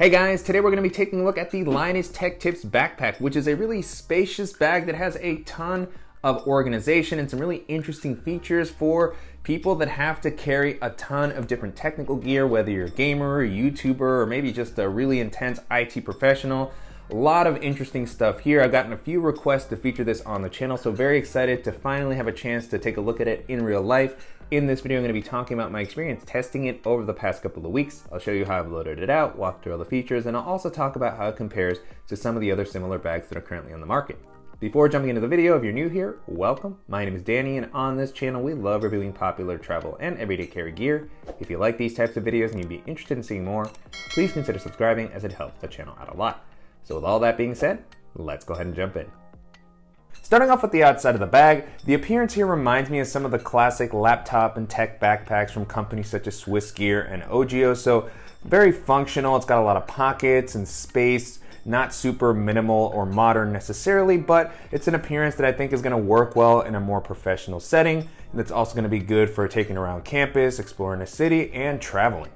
Hey guys, today we're going to be taking a look at the Linus Tech Tips Backpack, which is a really spacious bag that has a ton of organization and some really interesting features for people that have to carry a ton of different technical gear, whether you're a gamer, a YouTuber, or maybe just a really intense IT professional. A lot of interesting stuff here. I've gotten a few requests to feature this on the channel, so very excited to finally have a chance to take a look at it in real life. In this video, I'm going to be talking about my experience testing it over the past couple of weeks. I'll show you how I've loaded it out, walk through all the features, and I'll also talk about how it compares to some of the other similar bags that are currently on the market. Before jumping into the video, if you're new here, welcome. My name is Danny, and on this channel, we love reviewing popular travel and everyday carry gear. If you like these types of videos and you'd be interested in seeing more, please consider subscribing as it helps the channel out a lot. So with all that being said, let's go ahead and jump in. Starting off with the outside of the bag, the appearance here reminds me of some of the classic laptop and tech backpacks from companies such as Swiss Gear and Ogio. So very functional, it's got a lot of pockets and space, not super minimal or modern necessarily, but it's an appearance that I think is going to work well in a more professional setting, and it's also going to be good for taking around campus, exploring a city, and traveling.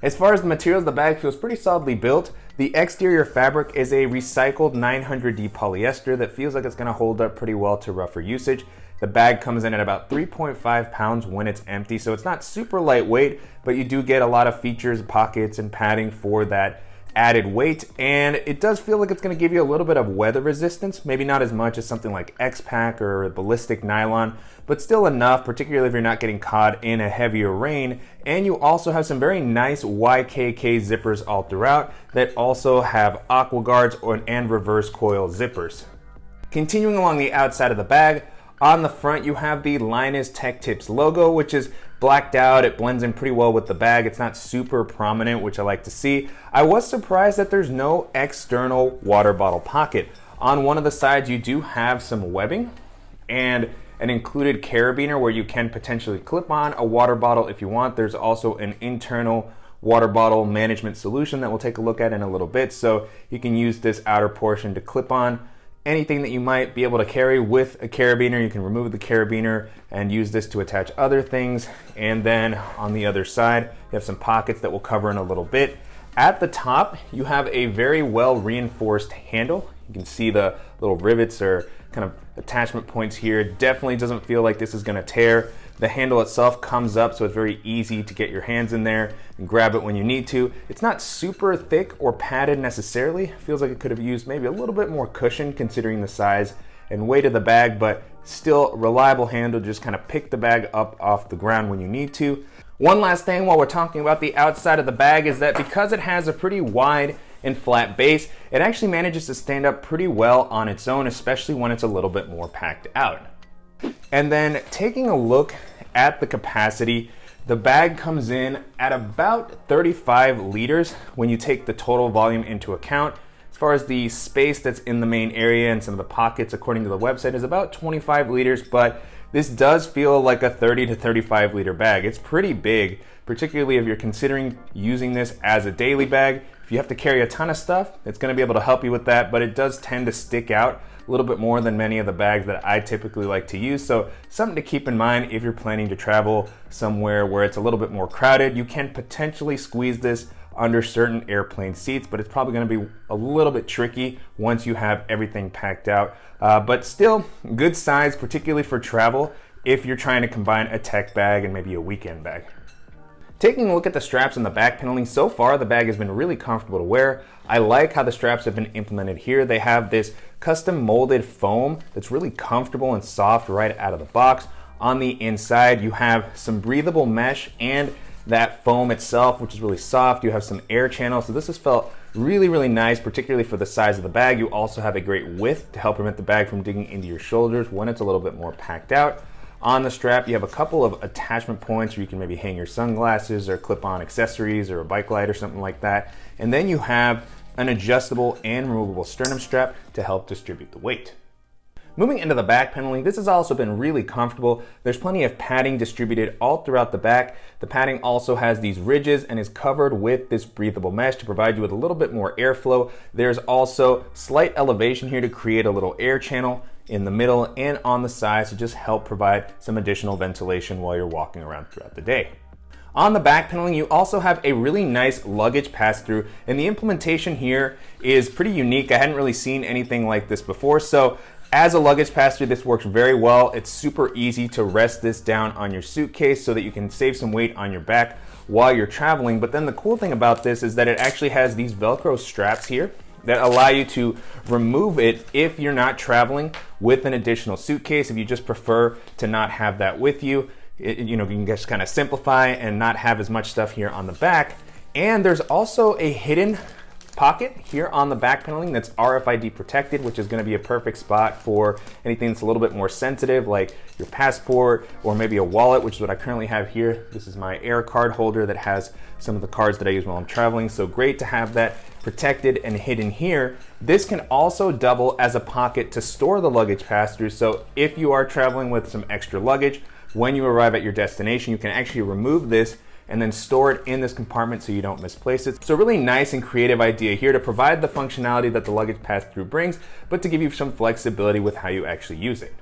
As far as the materials, the bag feels pretty solidly built. The exterior fabric is a recycled 900D polyester that feels like it's going to hold up pretty well to rougher usage. The bag comes in at about 3.5 pounds when it's empty, so it's not super lightweight, but you do get a lot of features, pockets, and padding for that added weight, and it does feel like it's going to give you a little bit of weather resistance, maybe not as much as something like X-Pack or ballistic nylon, but still enough, particularly if you're not getting caught in a heavier rain. And you also have some very nice YKK zippers all throughout that also have aqua guards and reverse coil zippers. Continuing along the outside of the bag, on the front you have the Linus Tech Tips logo, which is blacked out. It blends in pretty well with the bag. It's not super prominent, which I like to see. I was surprised that there's no external water bottle pocket. On one of the sides you do have some webbing and an included carabiner where you can potentially clip on a water bottle if you want. There's also an internal water bottle management solution that we'll take a look at in a little bit, so you can use this outer portion to clip on anything that you might be able to carry with a carabiner. You can remove the carabiner and use this to attach other things. And then on the other side, you have some pockets that we'll cover in a little bit. At the top, you have a very well reinforced handle. You can see the little rivets or kind of attachment points here. Definitely doesn't feel like this is going to tear. The handle itself comes up, so it's very easy to get your hands in there and grab it when you need to. It's not super thick or padded necessarily. Feels like it could have used maybe a little bit more cushion considering the size and weight of the bag, but still a reliable handle. Just kind of pick the bag up off the ground when you need to. One last thing while we're talking about the outside of the bag is that because it has a pretty wide and flat base, it actually manages to stand up pretty well on its own, especially when it's a little bit more packed out. And then taking a look at the capacity, the bag comes in at about 35 liters when you take the total volume into account. As far as the space that's in the main area and some of the pockets, according to the website, is about 25 liters, but this does feel like a 30 to 35 liter bag. It's pretty big, particularly if you're considering using this as a daily bag. If you have to carry a ton of stuff, it's going to be able to help you with that, but it does tend to stick out a little bit more than many of the bags that I typically like to use. So something to keep in mind if you're planning to travel somewhere where it's a little bit more crowded. You can potentially squeeze this under certain airplane seats, but it's probably going to be a little bit tricky once you have everything packed out. But still good size, particularly for travel if you're trying to combine a tech bag and maybe a weekend bag. Taking a look at the straps and the back paneling, so far the bag has been really comfortable to wear. I like how the straps have been implemented here. They have this custom molded foam that's really comfortable and soft right out of the box. On the inside, you have some breathable mesh and that foam itself, which is really soft. You have some air channels, so this has felt really, really nice, particularly for the size of the bag. You also have a great width to help prevent the bag from digging into your shoulders when it's a little bit more packed out. On the strap, you have a couple of attachment points where you can maybe hang your sunglasses or clip-on accessories or a bike light or something like that. And then you have an adjustable and removable sternum strap to help distribute the weight. Moving into the back paneling, this has also been really comfortable. There's plenty of padding distributed all throughout the back. The padding also has these ridges and is covered with this breathable mesh to provide you with a little bit more airflow. There's also slight elevation here to create a little air channel in the middle and on the sides to just help provide some additional ventilation while you're walking around throughout the day. On the back paneling, you also have a really nice luggage pass-through, and the implementation here is pretty unique. I hadn't really seen anything like this before. So as a luggage pass-through, this works very well. It's super easy to rest this down on your suitcase so that you can save some weight on your back while you're traveling. But then the cool thing about this is that it actually has these Velcro straps here that allow you to remove it if you're not traveling with an additional suitcase. If you just prefer to not have that with you, you can just kind of simplify and not have as much stuff here on the back. And there's also a hidden pocket here on the back paneling that's RFID protected, which is going to be a perfect spot for anything that's a little bit more sensitive, like your passport or maybe a wallet, which is what I currently have here. This is my Air card holder that has some of the cards that I use while I'm traveling. So great to have that protected and hidden here. This can also double as a pocket to store the luggage pass-through. So if you are traveling with some extra luggage, when you arrive at your destination, you can actually remove this and then store it in this compartment so you don't misplace it. So really nice and creative idea here to provide the functionality that the luggage pass-through brings, but to give you some flexibility with how you actually use it.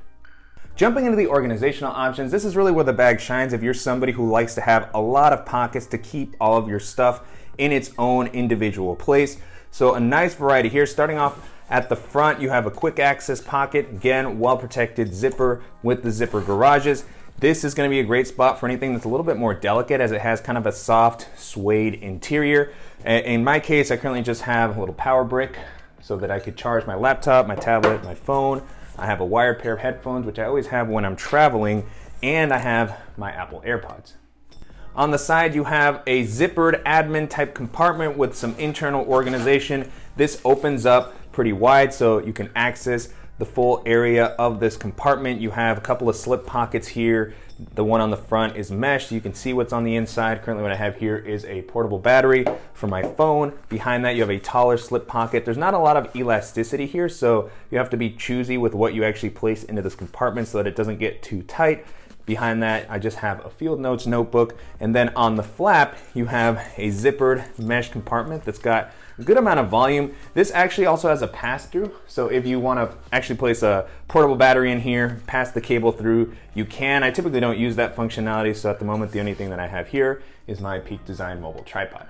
Jumping into the organizational options, this is really where the bag shines if you're somebody who likes to have a lot of pockets to keep all of your stuff in its own individual place. So a nice variety here. Starting off at the front, you have a quick access pocket, again, well-protected zipper with the zipper garages. This is going to be a great spot for anything that's a little bit more delicate, as it has kind of a soft suede interior. In my case, I currently just have a little power brick so that I could charge my laptop, my tablet, my phone. I have a wired pair of headphones, which I always have when I'm traveling, and I have my Apple AirPods. On the side, you have a zippered admin type compartment with some internal organization. This opens up pretty wide so you can access the full area of this compartment. You have a couple of slip pockets here. The one on the front is mesh, so you can see what's on the inside. Currently what I have here is a portable battery for my phone. Behind that you have a taller slip pocket. There's not a lot of elasticity here, so you have to be choosy with what you actually place into this compartment so that it doesn't get too tight. Behind that, I just have a field notes notebook. And then on the flap, you have a zippered mesh compartment that's got a good amount of volume. This actually also has a pass-through. So if you want to actually place a portable battery in here, pass the cable through, you can. I typically don't use that functionality. So at the moment, the only thing that I have here is my Peak Design mobile tripod.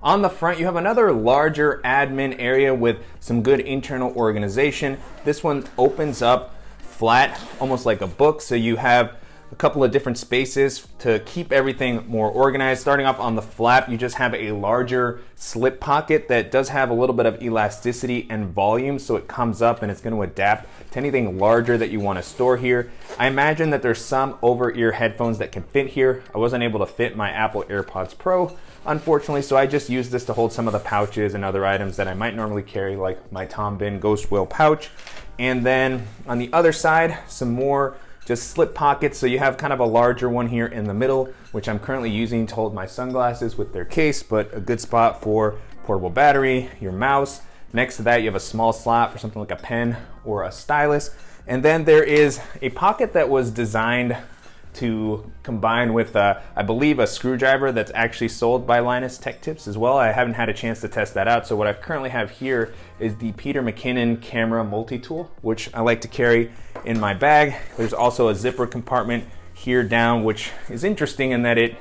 On the front, you have another larger admin area with some good internal organization. This one opens up flat, almost like a book. So you have a couple of different spaces to keep everything more organized. Starting off on the flap, you just have a larger slip pocket that does have a little bit of elasticity and volume, so it comes up and it's going to adapt to anything larger that you want to store here. I imagine that there's some over-ear headphones that can fit here. I wasn't able to fit my Apple AirPods Pro, unfortunately, so I just used this to hold some of the pouches and other items that I might normally carry, like my Tom Bin Ghost Wheel pouch. And then on the other side, some more just slip pockets. So you have kind of a larger one here in the middle, which I'm currently using to hold my sunglasses with their case, but a good spot for portable battery, your mouse. Next to that, you have a small slot for something like a pen or a stylus. And then there is a pocket that was designed to combine with, I believe, a screwdriver that's actually sold by Linus Tech Tips as well. I haven't had a chance to test that out. So what I currently have here is the Peter McKinnon camera multi-tool, which I like to carry in my bag. There's also a zipper compartment here down, which is interesting in that it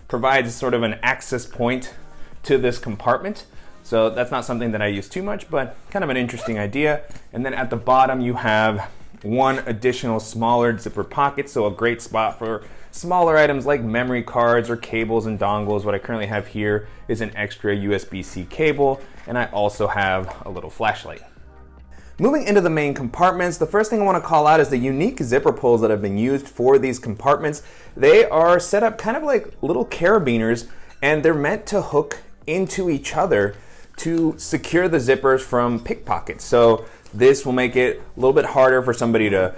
provides sort of an access point to this compartment. So that's not something that I use too much, but kind of an interesting idea. And then at the bottom, you have one additional smaller zipper pocket, so a great spot for smaller items like memory cards or cables and dongles. What I currently have here is an extra USB-C cable, and I also have a little flashlight. Moving into the main compartments, the first thing I want to call out is the unique zipper pulls that have been used for these compartments. They are set up kind of like little carabiners, and they're meant to hook into each other to secure the zippers from pickpockets. So this will make it a little bit harder for somebody to,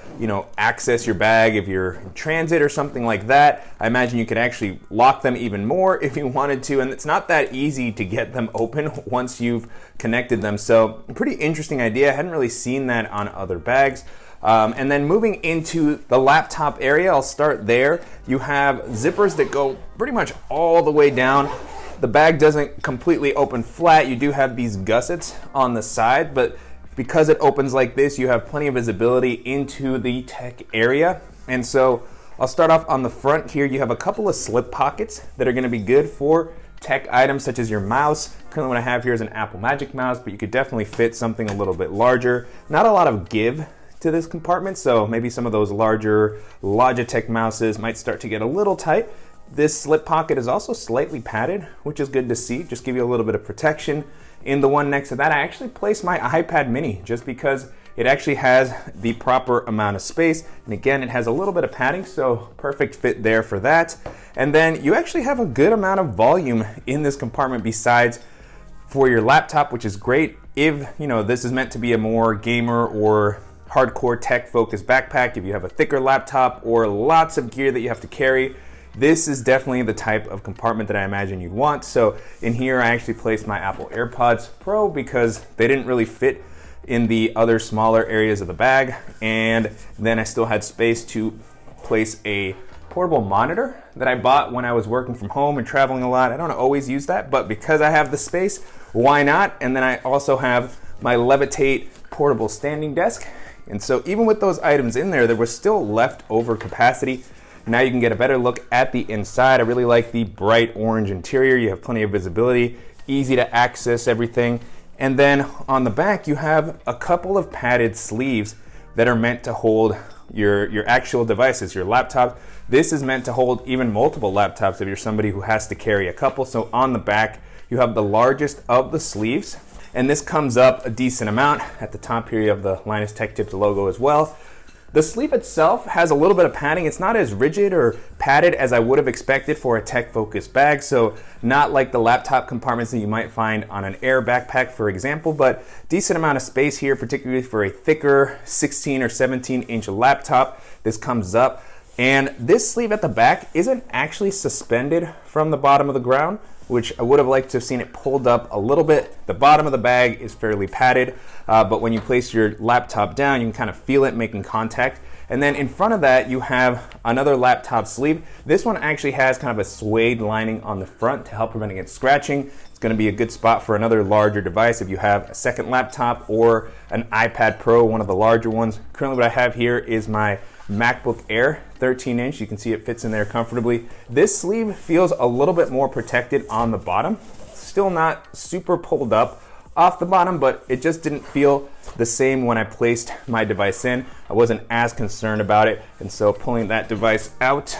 access your bag if you're in transit or something like that. I imagine you could actually lock them even more if you wanted to, and it's not that easy to get them open once you've connected them. So a pretty interesting idea. I hadn't really seen that on other bags. And then moving into the laptop area, I'll start there. You have zippers that go pretty much all the way down. The bag doesn't completely open flat. You do have these gussets on the side, but because it opens like this, you have plenty of visibility into the tech area. And so I'll start off on the front here. You have a couple of slip pockets that are going to be good for tech items such as your mouse. Currently what I have here is an Apple Magic Mouse, but you could definitely fit something a little bit larger. Not a lot of give to this compartment, so maybe some of those larger Logitech mouses might start to get a little tight. This slip pocket is also slightly padded, which is good to see, just give you a little bit of protection. In the one next to that, I actually placed my iPad mini just because it actually has the proper amount of space. And again, it has a little bit of padding, so perfect fit there for that. And then you actually have a good amount of volume in this compartment besides for your laptop, which is great if this is meant to be a more gamer or hardcore tech focused backpack. If you have a thicker laptop or lots of gear that you have to carry, this is definitely the type of compartment that I imagine you'd want. So in here, I actually placed my Apple AirPods Pro because they didn't really fit in the other smaller areas of the bag. And then I still had space to place a portable monitor that I bought when I was working from home and traveling a lot. I don't always use that, but because I have the space, why not? And then I also have my Levitate portable standing desk. And so even with those items in there, there was still leftover capacity. Now you can get a better look at the inside. I really like the bright orange interior. You have plenty of visibility, easy to access everything. And then on the back, you have a couple of padded sleeves that are meant to hold your actual devices, your laptop. This is meant to hold even multiple laptops if you're somebody who has to carry a couple. So on the back, you have the largest of the sleeves. And this comes up a decent amount. At the top here, you have the Linus Tech Tips logo as well. The sleeve itself has a little bit of padding. It's not as rigid or padded as I would have expected for a tech-focused bag, so not like the laptop compartments that you might find on an Air backpack, for example, but decent amount of space here, particularly for a thicker 16 or 17-inch laptop. This comes up, and this sleeve at the back isn't actually suspended from the bottom of the ground, which I would have liked to have seen it pulled up a little bit. The bottom of the bag is fairly padded, but when you place your laptop down, you can kind of feel it making contact. And then in front of that, you have another laptop sleeve. This one actually has kind of a suede lining on the front to help prevent against scratching. It's going to be a good spot for another larger device if you have a second laptop or an iPad Pro, one of the larger ones. Currently what I have here is my MacBook Air 13-inch. You can see it fits in there comfortably. This sleeve feels a little bit more protected on the bottom. Still not super pulled up off the bottom, but it just didn't feel the same when I placed my device in. I wasn't as concerned about it, and so pulling that device out,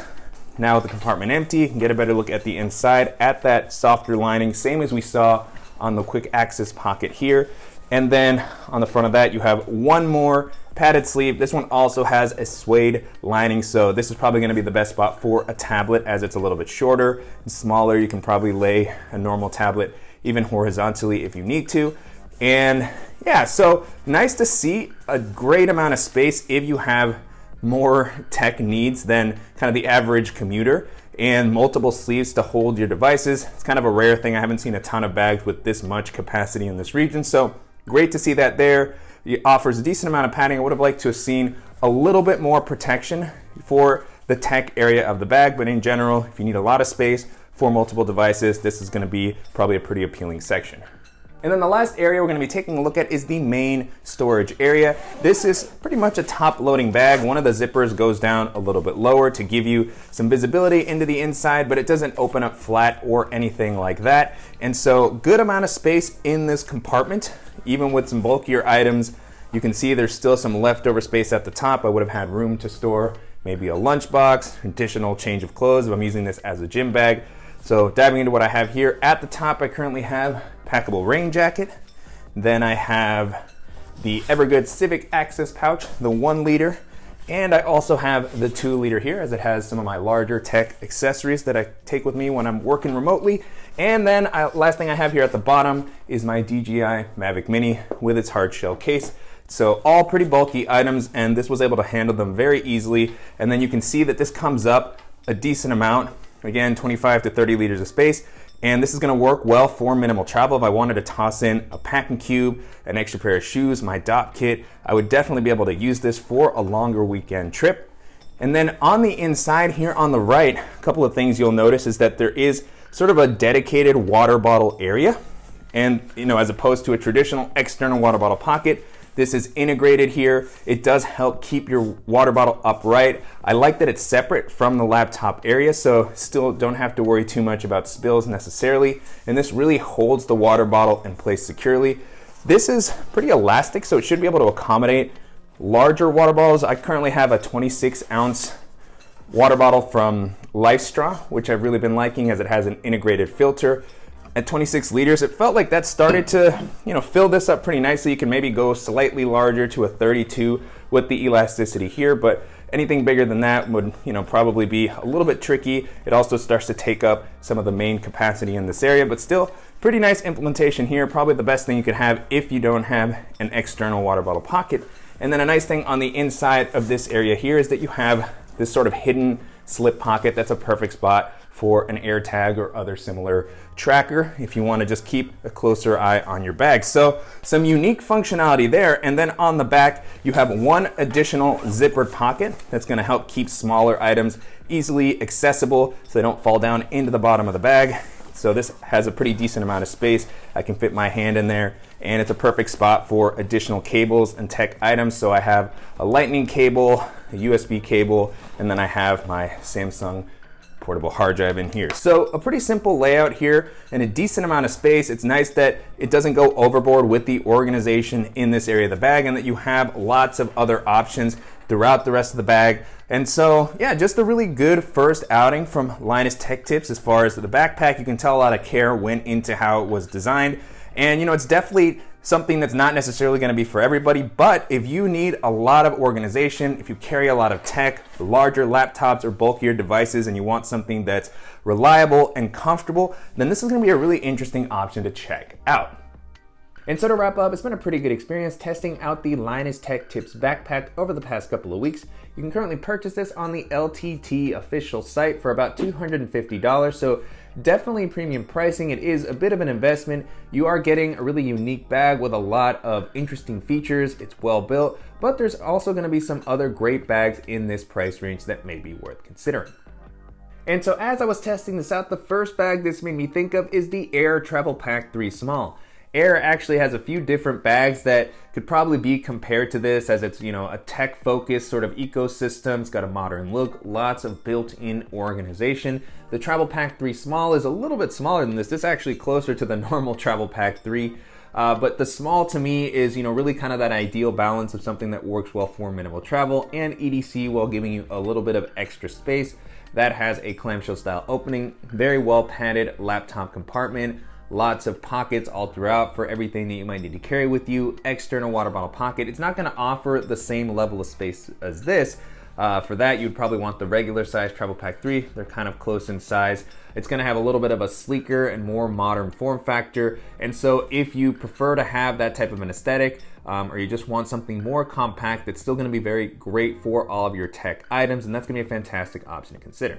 now with the compartment empty, you can get a better look at the inside at that softer lining, same as we saw on the quick access pocket here. And then on the front of that, you have one more padded sleeve. This one also has a suede lining, so this is probably going to be the best spot for a tablet as it's a little bit shorter and smaller. You can probably lay a normal tablet even horizontally if you need to. And yeah, so nice to see a great amount of space if you have more tech needs than kind of the average commuter, and multiple sleeves to hold your devices. It's kind of a rare thing. I haven't seen a ton of bags with this much capacity in this region, so great to see that there. It offers a decent amount of padding. I would have liked to have seen a little bit more protection for the tech area of the bag, but in general, if you need a lot of space for multiple devices, this is going to be probably a pretty appealing section. And then the last area we're going to be taking a look at is the main storage area. This is pretty much a top-loading bag. One of the zippers goes down a little bit lower to give you some visibility into the inside, but it doesn't open up flat or anything like that. And so good amount of space in this compartment. Even with some bulkier items, you can see there's still some leftover space at the top. I would have had room to store maybe a lunchbox, additional change of clothes if I'm using this as a gym bag. So diving into what I have here, at the top I currently have packable rain jacket. Then I have the Evergood Civic Access pouch, the 1 liter. And I also have the 2 liter here, as it has some of my larger tech accessories that I take with me when I'm working remotely. And then last thing I have here at the bottom is my DJI Mavic Mini with its hard shell case. So all pretty bulky items, and this was able to handle them very easily. And then you can see that this comes up a decent amount. Again, 25 to 30 liters of space. And this is gonna work well for minimal travel. If I wanted to toss in a packing cube, an extra pair of shoes, my dop kit, I would definitely be able to use this for a longer weekend trip. And then on the inside here on the right, a couple of things you'll notice is that there is sort of a dedicated water bottle area. And as opposed to a traditional external water bottle pocket, This is integrated here. It does help keep your water bottle upright. I like that it's separate from the laptop area, so still don't have to worry too much about spills necessarily. And this really holds the water bottle in place securely. This is pretty elastic, so it should be able to accommodate larger water bottles. I currently have a 26-ounce water bottle from LifeStraw, which I've really been liking as it has an integrated filter. At 26 liters, it felt like that started to, fill this up pretty nicely. You can maybe go slightly larger to a 32 with the elasticity here, but anything bigger than that would, probably be a little bit tricky. It also starts to take up some of the main capacity in this area, but still pretty nice implementation here. Probably the best thing you could have if you don't have an external water bottle pocket. And then a nice thing on the inside of this area here is that you have this sort of hidden slip pocket. That's a perfect spot for an AirTag or other similar tracker if you want to just keep a closer eye on your bag. So some unique functionality there. And then on the back, you have one additional zippered pocket that's going to help keep smaller items easily accessible so they don't fall down into the bottom of the bag. So this has a pretty decent amount of space. I can fit my hand in there, and it's a perfect spot for additional cables and tech items. So I have a lightning cable, a USB cable, and then I have my Samsung portable hard drive in here. So a pretty simple layout here and a decent amount of space. It's nice that it doesn't go overboard with the organization in this area of the bag, and that you have lots of other options throughout the rest of the bag. And so, yeah, just a really good first outing from Linus Tech Tips as far as the backpack. You can tell a lot of care went into how it was designed. And it's definitely something that's not necessarily going to be for everybody, but if you need a lot of organization, if you carry a lot of tech, larger laptops or bulkier devices, and you want something that's reliable and comfortable, then this is going to be a really interesting option to check out. And so to wrap up, it's been a pretty good experience testing out the Linus Tech Tips Backpack over the past couple of weeks. You can currently purchase this on the LTT official site for about $250, so definitely premium pricing. It is a bit of an investment. You are getting a really unique bag with a lot of interesting features. It's well built, but there's also going to be some other great bags in this price range that may be worth considering. And so as I was testing this out, the first bag this made me think of is the Air Travel Pack 3 Small. Air actually has a few different bags that could probably be compared to this, as it's, a tech-focused sort of ecosystem. It's got a modern look, lots of built-in organization. The Travel Pack 3 Small is a little bit smaller than this. This is actually closer to the normal Travel Pack 3. But the small to me is, really kind of that ideal balance of something that works well for minimal travel and EDC while giving you a little bit of extra space. That has a clamshell style opening, very well padded laptop compartment, lots of pockets all throughout for everything that you might need to carry with you, external water bottle pocket. It's not going to offer the same level of space as this. For that, you'd probably want the regular size Travel Pack 3. They're kind of close in size. It's going to have a little bit of a sleeker and more modern form factor. And so if you prefer to have that type of an aesthetic, or you just want something more compact that's still going to be very great for all of your tech items, and that's going to be a fantastic option to consider.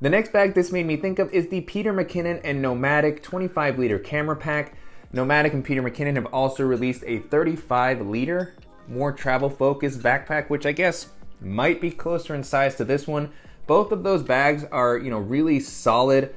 The next bag this made me think of is the Peter McKinnon and Nomadic 25-liter camera pack. Nomadic and Peter McKinnon have also released a 35-liter, more travel-focused backpack, which I guess might be closer in size to this one. Both of those bags are, really solid,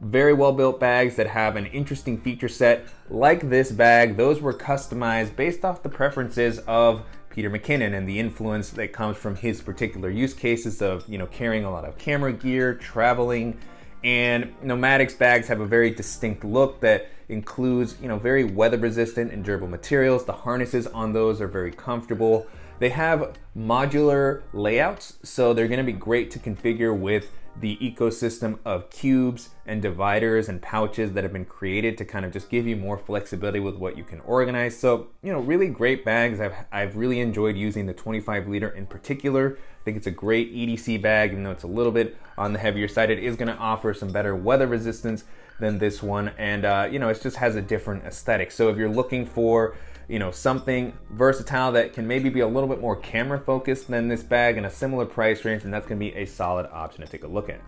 very well-built bags that have an interesting feature set. Like this bag, those were customized based off the preferences of Peter McKinnon and the influence that comes from his particular use cases of, carrying a lot of camera gear, traveling. And Nomadic's bags have a very distinct look that includes, very weather resistant and durable materials. The harnesses on those are very comfortable. They have modular layouts, so they're going to be great to configure with the ecosystem of cubes and dividers and pouches that have been created to kind of just give you more flexibility with what you can organize. So, really great bags. I've really enjoyed using the 25-liter in particular. I think it's a great EDC bag, even though it's a little bit on the heavier side. It is going to offer some better weather resistance than this one, and it just has a different aesthetic. So if you're looking for something versatile that can maybe be a little bit more camera focused than this bag in a similar price range, and that's going to be a solid option to take a look at.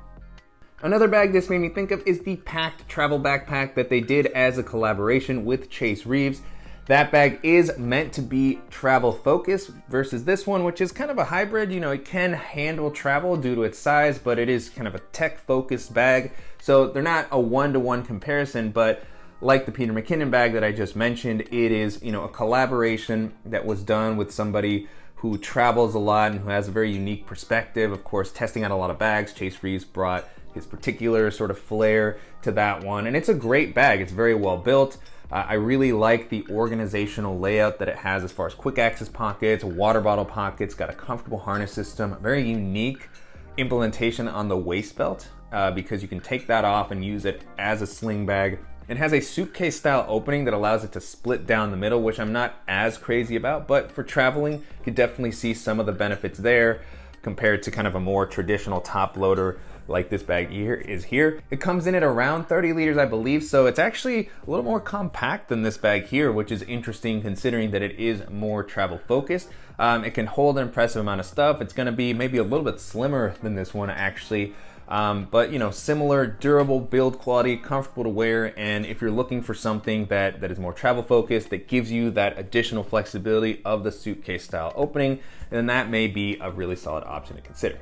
Another bag this made me think of is the Packed Travel Backpack that they did as a collaboration with Chase Reeves. That bag is meant to be travel focused versus this one, which is kind of a hybrid. It can handle travel due to its size, but it is kind of a tech focused bag. So they're not a one-to-one comparison, but like the Peter McKinnon bag that I just mentioned, it is, a collaboration that was done with somebody who travels a lot and who has a very unique perspective. Of course, testing out a lot of bags. Chase Reeves brought his particular sort of flair to that one. And it's a great bag. It's very well built. I really like the organizational layout that it has as far as quick access pockets, water bottle pockets, got a comfortable harness system, very unique implementation on the waist belt because you can take that off and use it as a sling bag. It has a suitcase style opening that allows it to split down the middle, which I'm not as crazy about, but for traveling, you can definitely see some of the benefits there compared to kind of a more traditional top loader like this bag here. It comes in at around 30 liters, I believe, so it's actually a little more compact than this bag here, which is interesting considering that it is more travel focused. It can hold an impressive amount of stuff. It's gonna be maybe a little bit slimmer than this one actually, but similar durable build quality, comfortable to wear, and if you're looking for something that is more travel focused, that gives you that additional flexibility of the suitcase style opening, then that may be a really solid option to consider.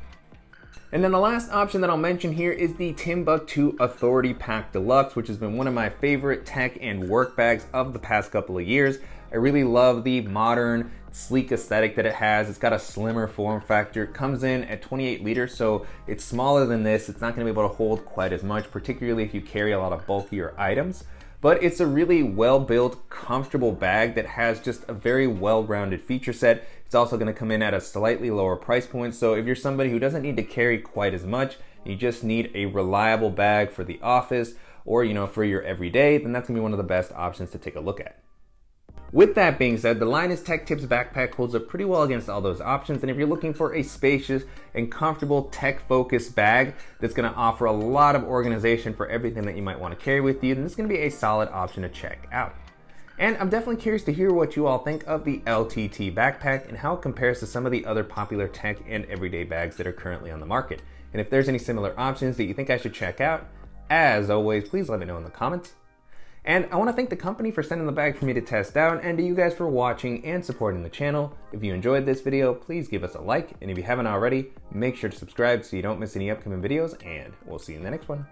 And then the last option that I'll mention here is the Timbuk2 Authority Pack Deluxe, which has been one of my favorite tech and work bags of the past couple of years. I really love the modern, sleek aesthetic that it has. It's got a slimmer form factor. It comes in at 28 liters, so it's smaller than this. It's not gonna be able to hold quite as much, particularly if you carry a lot of bulkier items. But it's a really well-built, comfortable bag that has just a very well-rounded feature set. It's also gonna come in at a slightly lower price point, so if you're somebody who doesn't need to carry quite as much, you just need a reliable bag for the office or for your everyday, then that's gonna be one of the best options to take a look at. With that being said, the Linus Tech Tips Backpack holds up pretty well against all those options, and if you're looking for a spacious and comfortable tech-focused bag that's going to offer a lot of organization for everything that you might want to carry with you, then this is going to be a solid option to check out. And I'm definitely curious to hear what you all think of the LTT Backpack and how it compares to some of the other popular tech and everyday bags that are currently on the market. And if there's any similar options that you think I should check out, as always, please let me know in the comments. And I want to thank the company for sending the bag for me to test out, and to you guys for watching and supporting the channel. If you enjoyed this video, please give us a like, and if you haven't already, make sure to subscribe so you don't miss any upcoming videos, and we'll see you in the next one.